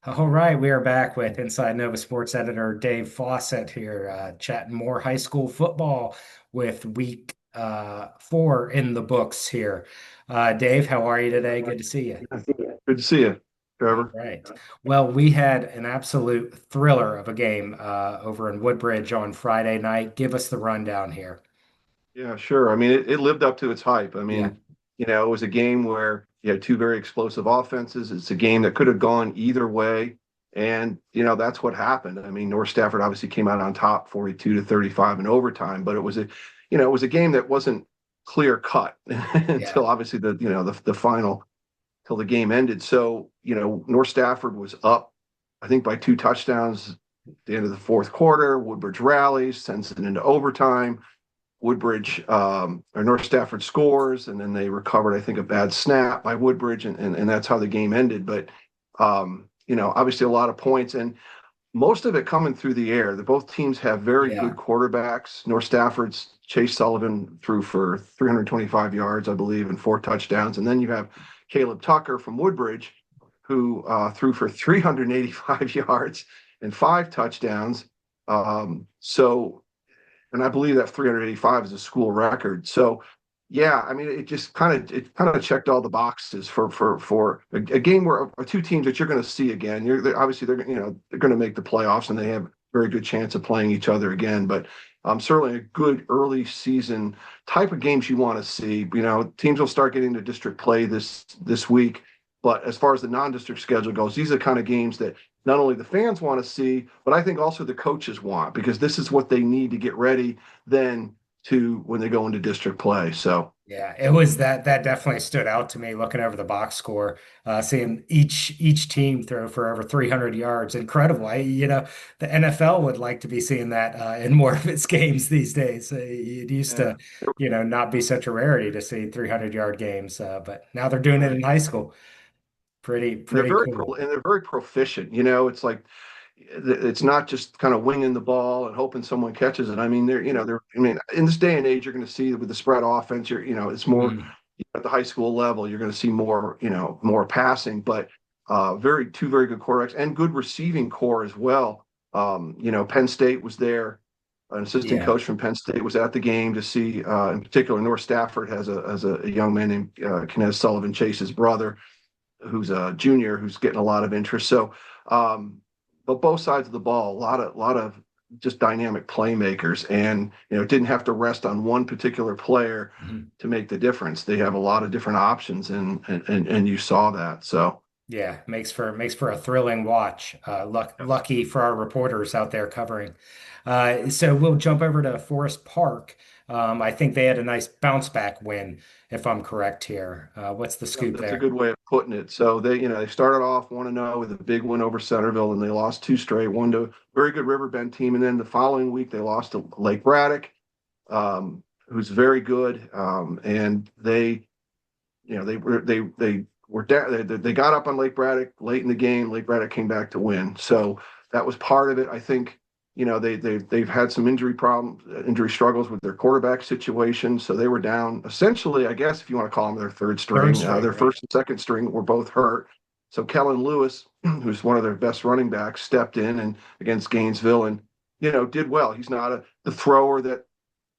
All right, we are back with Inside Nova Sports editor Dave Fawcett here, chatting more high school football with week 4 in the books here. Dave, how are you today? Good to see you. Good to see you, All Trevor. right. Well, we had an absolute thriller of a game over in Woodbridge on Friday night. Give us the rundown here. Yeah, sure. I mean, it lived up to its hype. I Yeah, mean, it was a game where you had two very explosive offenses. It's a game that could have gone either way. And, that's what happened. I mean, North Stafford obviously came out on top 42-35 in overtime, but it was a game that wasn't clear cut yeah, until obviously the final, till the game ended. So, North Stafford was up, I think, by two touchdowns at the end of the fourth quarter. Woodbridge rallies, sends it into overtime. Woodbridge or North Stafford scores, and then they recovered, I think, a bad snap by Woodbridge, and that's how the game ended. But obviously a lot of points, and most of it coming through the air. Both teams have very good yeah. quarterbacks. North Stafford's Chase Sullivan threw for 325 yards, I believe, and four touchdowns, and then you have Caleb Tucker from Woodbridge, who threw for 385 yards and five touchdowns. So and I believe that 385 is a school record. So, yeah, I mean, it kind of checked all the boxes for a game where two teams that you're going to see again. Obviously they're going to make the playoffs and they have a very good chance of playing each other again. But certainly a good early season type of games you want to see. Teams will start getting to district play this week. But as far as the non-district schedule goes, these are the kind of games that not only the fans want to see, but I think also the coaches want, because this is what they need to get ready then to when they go into district play. So Yeah, it was that definitely stood out to me looking over the box score, seeing each team throw for over 300 yards. Incredible. The NFL would like to be seeing that in more of its games these days. It used yeah, to, not be such a rarity to see 300-yard games, but now they're doing it in right. high school. Pretty And they're pretty very cool. and they're very proficient. It's like it's not just kind of winging the ball and hoping someone catches it. I mean, I mean, in this day and age, you're going to see with the spread offense, it's more Mm, at the high school level, you're going to see more, more passing, but two very good quarterbacks and good receiving core as well. Penn State was there. An assistant yeah. coach from Penn State was at the game to see, in particular, North Stafford has a young man named Kenneth Sullivan, Chase's brother, who's a junior, who's getting a lot of interest. So, but both sides of the ball, a lot of just dynamic playmakers, and didn't have to rest on one particular player Mhm. to make the difference. They have a lot of different options, and you saw that. So Yeah, makes for a thrilling watch. Lucky for our reporters out there covering. So we'll jump over to Forest Park. I think they had a nice bounce back win, if I'm correct here. What's the yep, scoop that's a there? good way of putting it. So they started off 1-0 with a big win over Centerville, and they lost two straight, one to a very good Riverbend team, and then the following week they lost to Lake Braddock, who's very good, and they were down. They got up on Lake Braddock late in the game. Lake Braddock came back to win, so that was part of it. I think they've had some injury struggles with their quarterback situation, so they were down essentially. I guess if you want to call them their third Third string, string, their right? first and second string were both hurt. So Kellen Lewis, who's one of their best running backs, stepped in and against Gainesville and did well. He's not the thrower that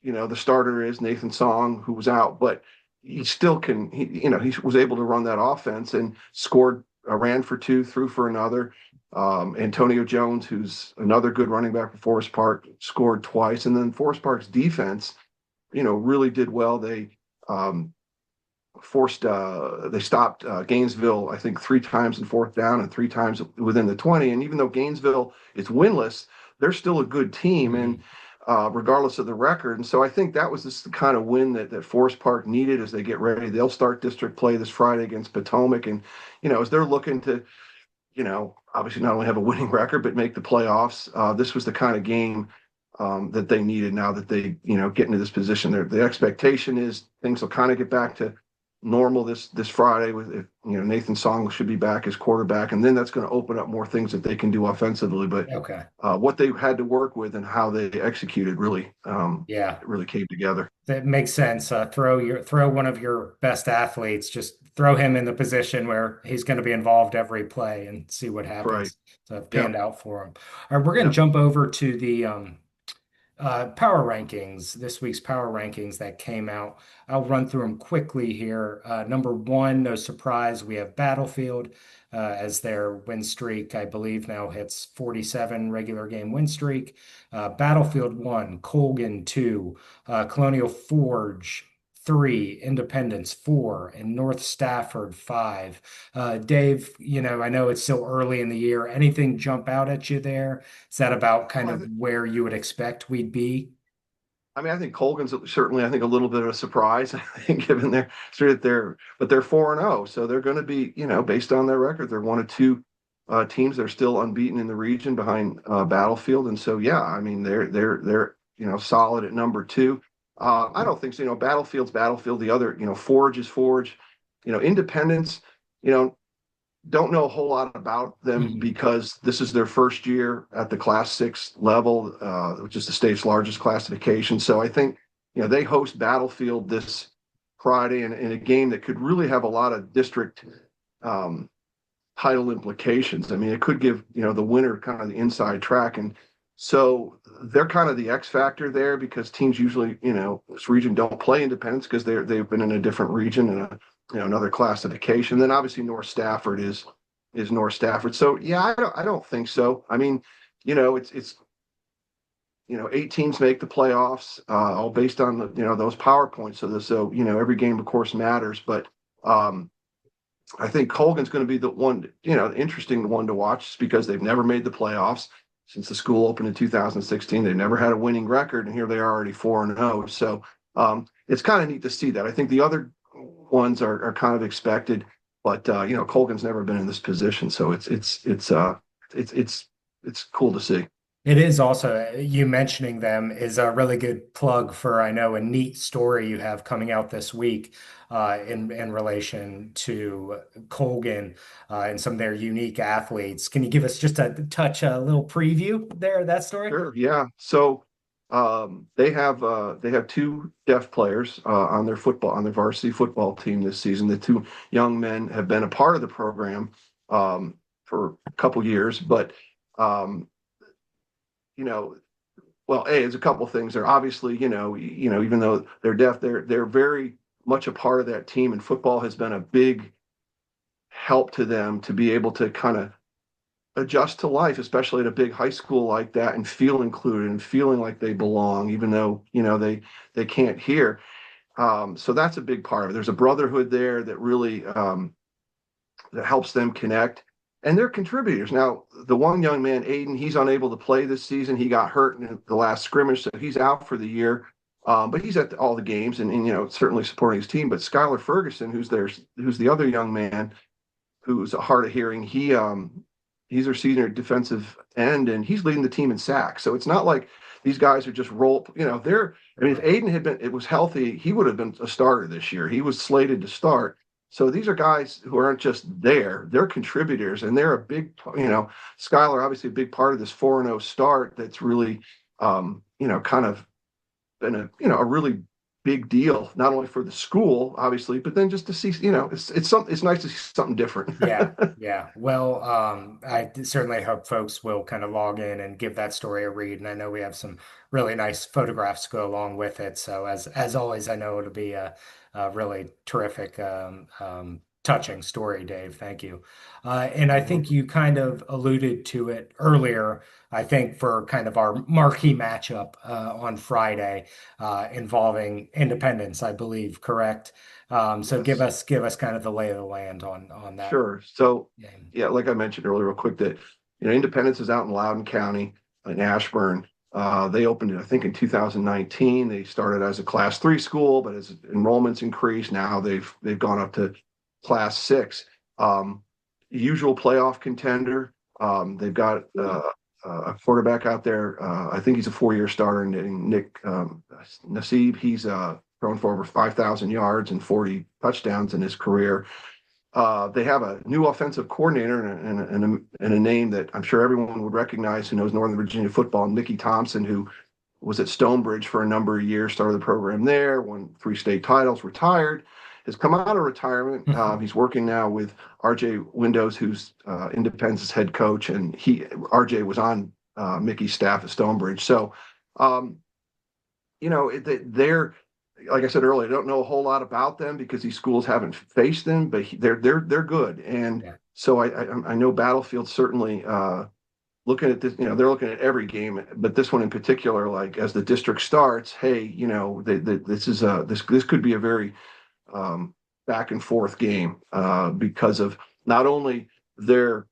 the starter is Nathan Song, who was out, but he still can. He was able to run that offense and scored. Ran for two, threw for another. Antonio Jones, who's another good running back for Forest Park, scored twice, and then Forest Park's defense, really did well. They stopped Gainesville, I think, three times in fourth down and three times within the 20. And even though Gainesville is winless, they're still a good team, and Mhm. regardless of the record. And so I think that was just the kind of win that Forest Park needed as they get ready. They'll start district play this Friday against Potomac, and as they're looking to, obviously not only have a winning record but make the playoffs. This was the kind of game that they needed now that they, get into this position. The expectation is things will kind of get back to normal this Friday with Nathan Song should be back as quarterback, and then that's going to open up more things that they can do offensively. But Okay. what they had to work with and how they executed really Yeah. really came together. That makes sense. Throw one of your best athletes, just throw him in the position where he's going to be involved every play and see what Right. happens. So it panned Yep. out for him. All right, we're going to Yep. jump over to the power rankings, this week's power rankings that came out. I'll run through them quickly here. Number one, no surprise, we have Battlefield as their win streak, I believe now hits 47 regular game win streak. Battlefield 1, Colgan 2, Colonial Forge 3, Independence 4, and North Stafford 5. Dave, I know it's still early in the year. Anything jump out at you there? Is that about kind Well, of where you would expect we'd be? I think Colgan's certainly, I think, a little bit of a surprise. I think, given their sort of but they're 4-0, so they're going to be, based on their record, they're one of two teams that are still unbeaten in the region behind Battlefield, and so yeah, I mean, they're solid at number two. I don't think so. Battlefield's Battlefield. The other, Forge is Forge. Independence. You know, don't know a whole lot about them Mhm. because this is their first year at the Class 6 level, which is the state's largest classification. So I think, they host Battlefield this Friday in a game that could really have a lot of district um, title implications. I mean, it could give, the winner kind of the inside track. And so they're kind of the X factor there because teams usually, this region don't play Independence because they've been in a different region and another classification. Then obviously North Stafford is North Stafford. So yeah, I don't think so. I mean, it's 8 teams make the playoffs, all based on those PowerPoints. So every game of course matters, but I think Colgan's going to be the one, the interesting one to watch because they've never made the playoffs since the school opened in 2016. They've never had a winning record, and here they are already 4-0. So it's kind of neat to see that. I think the other ones are kind of expected, but Colgan's never been in this position, so it's cool to see. It is also, you mentioning them is a really good plug for, I know, a neat story you have coming out this week in relation to Colgan and some of their unique athletes. Can you give us just a little preview there of that story? Sure, yeah. So they have two deaf players on their varsity football team this season. The two young men have been a part of the program for a couple years, but um, you know, well, there's a couple things. They're obviously, even though they're deaf, they're very much a part of that team, and football has been a big help to them to be able to kind of adjust to life, especially at a big high school like that, and feel included and feeling like they belong, even though they can't hear. So that's a big part of it. There's a brotherhood there that really that helps them connect, and they're contributors. Now, the one young man, Aiden, he's unable to play this season. He got hurt in the last scrimmage, so he's out for the year. But he's at all the games and certainly supporting his team. But Skylar Ferguson, who's the other young man who's hard of hearing, he's their senior defensive end, and he's leading the team in sacks. So it's not like these guys are just roll. They're. I mean, if Aiden it was healthy, he would have been a starter this year. He was slated to start. So these are guys who aren't just there; they're contributors, and they're a big. Skylar obviously a big part of this 4-0 start. That's really, kind of been a really big deal, not only for the school, obviously, but then just to see, it's nice to see something different. Yeah, yeah. Well, I certainly hope folks will kind of log in and give that story a read. And I know we have some really nice photographs to go along with it. So as always, I know it'll be a really terrific, touching story, Dave. Thank you. And I think you kind of alluded to it earlier. I think for kind of our marquee matchup on Friday involving Independence, I believe, correct? So give Yes. us kind of the lay of the land on that Sure. So, game. yeah, like I mentioned earlier, real quick, that Independence is out in Loudoun County in Ashburn. They opened it, I think, in 2019. They started as a Class 3 school, but as enrollments increased, now they've gone up to Class 6. Usual playoff contender. They've got a quarterback out there. I think he's a 4-year starter, Nick Nassib. He's thrown for over 5,000 yards and 40 touchdowns in his career. They have a new offensive coordinator and a name that I'm sure everyone would recognize who knows Northern Virginia football, Mickey Thompson, who was at Stonebridge for a number of years, started the program there, won 3 state titles, retired, has come out of retirement. He's working now with RJ Windows, who's Independence head coach, and RJ was on Mickey's staff at Stonebridge. So, um, they're like I said earlier, I don't know a whole lot about them because these schools haven't faced them, but they're good. And Yeah, so I know Battlefield certainly looking at this, they're looking at every game, but this one in particular, like as the district starts, hey, this could be a very back and forth game because of not only their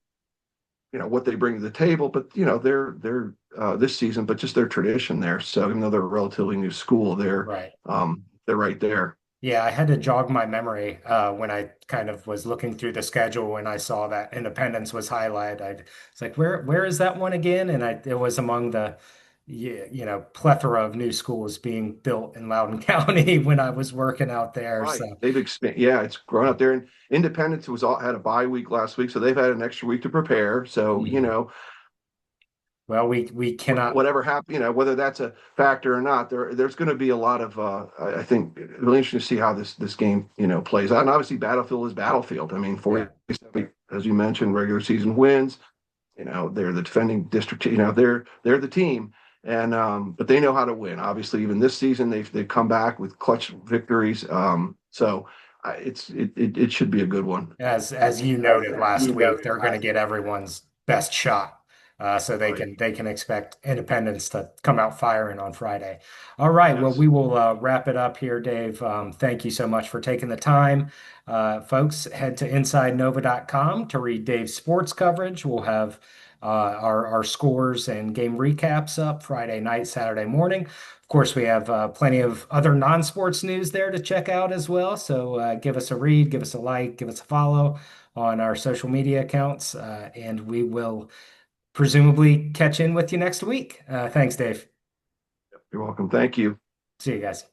what they bring to the table, but their this season, but just their tradition there. So even though they're a relatively new school, right. they're right there. Yeah, I had to jog my memory when I kind of was looking through the schedule when I saw that Independence was highlighted. It's like, where is that one again? And it was among the plethora of new schools being built in Loudoun County when I was working out there. Right. So They've expanded. Yeah, it's grown up there. And Independence had a bye week last week, so they've had an extra week to prepare. So, mhm. Well, we cannot. whatever happens, whether that's a factor or not, there's going to be a lot of I think really interesting to see how this game plays out. And obviously, Battlefield is Battlefield. I mean, Yeah, 47, as you mentioned, regular season wins. They're the defending district. They're the team, and but they know how to win. Obviously, even this season, they've come back with clutch victories. So it should be a good one. as you noted last week, they're going to get everyone's best shot. So they Right. can expect Independence to come out firing on Friday. All right. Well, Yes. we will wrap it up here, Dave. Thank you so much for taking the time. Folks, head to InsideNoVa.com to read Dave's sports coverage. We'll have our scores and game recaps up Friday night, Saturday morning. Of course, we have plenty of other non-sports news there to check out as well. So give us a read, give us a like, give us a follow on our social media accounts, and we will presumably catch in with you next week. Thanks, Dave. You're welcome. Thank you. See you guys.